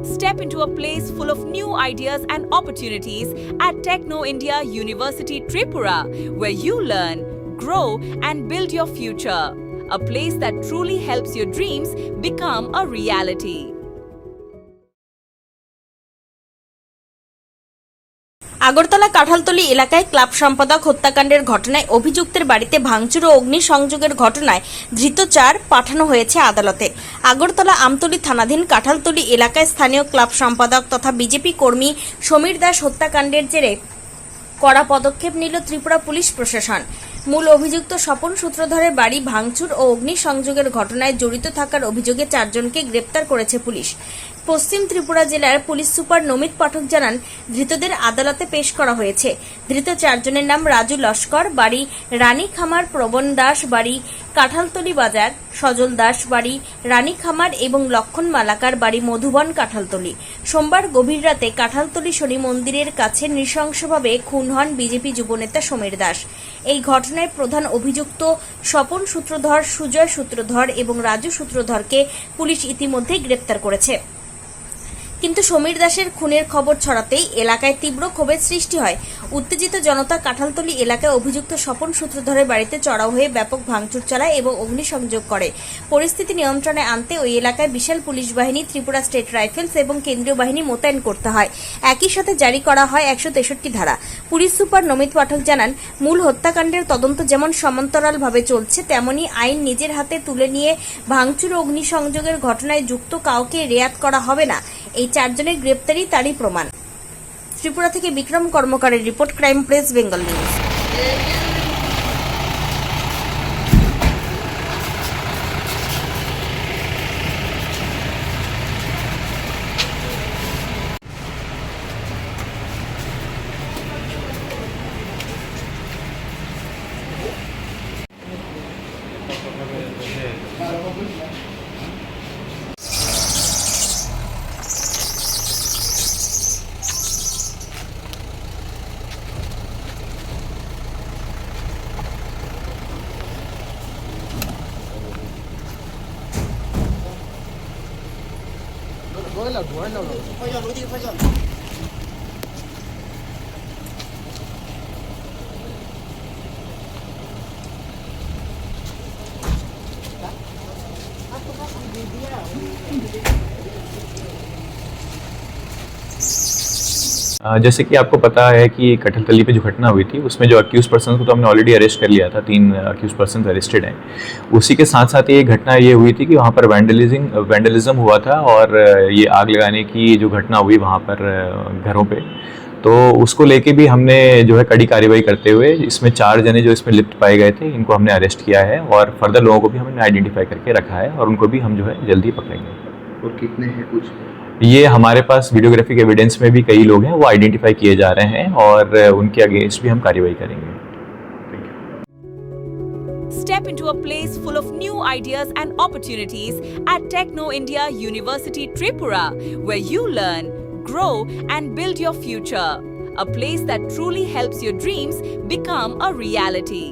Step into a place full of new ideas and opportunities at Techno India University Tripura, where you learn, grow, and build your future. A place that truly helps your dreams become a reality. Agartala Kathaltali এলাকায় club সম্পাদক হত্যাকাণ্ডের ঘটনায় অভিযুক্তের বাড়িতে ভাঙচুর ও অগ্নিসংযোগের ঘটনায় ধৃত 4 পাঠানো হয়েছে আদালতে। আগরতলা আমতলী থানাধীন কাঁঠালতলী এলাকায় স্থানীয় ক্লাব সম্পাদক তথা বিজেপি কর্মী সমীর দাস হত্যাকাণ্ডের জেরে কড়া পদক্ষেপ নিল ত্রিপুরা পুলিশ প্রশাসন। মূল অভিযুক্ত স্বপন সূত্রধরের বাড়ি ভাঙচুর ও অগ্নিসংযোগের ঘটনায় জড়িত থাকার অভিযোগে 4 জনকে গ্রেপ্তার করেছে পুলিশ। পশ্চিম ত্রিপুরা জেলার পুলিশ সুপার নমিত পাঠক জানান, ধৃতদের আদালতে পেশ করা হয়েছে। ধৃত 4 জনের নাম রাজু লস্কর, বাড়ি রানীখামার, প্রবণ দাস, বাড়ি কাঁঠালতলী বাজার, সজল দাস, বাড়ি রানীখামার এবং লক্ষণ মালাকার, বাড়ি মধুবন, কাঁঠালতলী। সোমবার গভীর রাতে কাঁঠালতলী শনি মন্দিরের কাছে নৃশংসভাবে খুন হন বিজেপি যুবনেতা সমীর দাস। এই ঘটনায় প্রধান অভিযুক্ত স্বপন সূত্রধর, সুজয় সূত্রধর এবং রাজু সূত্রধরকে পুলিশ ইতিমধ্যেই গ্রেপ্তার করেছে। কিন্তু সমীর দাসের খুনের খবর ছড়াতেই এলাকায় তীব্র ক্ষোভের সৃষ্টি হয়। উত্তেজিত জনতা কাঁঠালতলী এলাকায় অভিযুক্ত স্বপন সূত্রধরের বাড়িতে চড়াও হয়ে ব্যাপক ভাঙচুর চালায় এবং অগ্নিসংযোগ করে। পরিস্থিতি নিয়ন্ত্রণে আনতে ওই এলাকায় বিশাল পুলিশ বাহিনী, ত্রিপুরা স্টেট রাইফেলস এবং কেন্দ্রীয় বাহিনী মোতায়েন করতে হয়। একই সাথে জারি করা হয় 163 ধারা। পুলিশ সুপার নমিত পাঠক জানান, মূল হত্যাকাণ্ডের তদন্ত যেমন সমান্তরালভাবে চলছে, তেমনি আইন নিজের হাতে তুলে নিয়ে ভাঙচুর ও অগ্নিসংযোগের ঘটনায় যুক্ত কাউকে রেয়াত করা হবে না। এই 4 জনের গ্রেপ্তারি তারই প্রমাণ। ত্রিপুরা থেকে বিক্রম কর্মকারের report, crime press, Bengal news. जैसे कि आपको पता है कि कटहलतली पे जो घटना हुई थी उसमें जो अक्यूज पर्सन को तो हमने ऑलरेडी अरेस्ट कर लिया था, 3 अक्यूज पर्सन अरेस्टेड हैं। उसी के साथ साथ ये घटना ये हुई थी कि वहाँ पर वैंडलिज्म हुआ था और ये आग लगाने की जो घटना हुई वहाँ पर घरों पे, तो उसको लेके भी हमने जो है कड़ी कार्रवाई करते हुए इसमें 4 जने जो इसमें लिप्त पाए गए थे, इनको हमने अरेस्ट किया है और फर्दर लोगों को भी हमने आइडेंटिफाई करके रखा है और उनको भी हम जो है जल्दी पकड़ेंगे। और कितने हैं कुछ? ये हमारे पास वीडियोग्राफिक एविडेंस में भी कई लोग हैं, वो आइडेंटिफाई किए जा रहे हैं और उनके अगेंस्ट भी हम कार्रवाई करेंगे। Step into a place full of new ideas and opportunities at Techno India University Tripura, where you learn, grow, and build your future. A place that truly helps your dreams become a reality.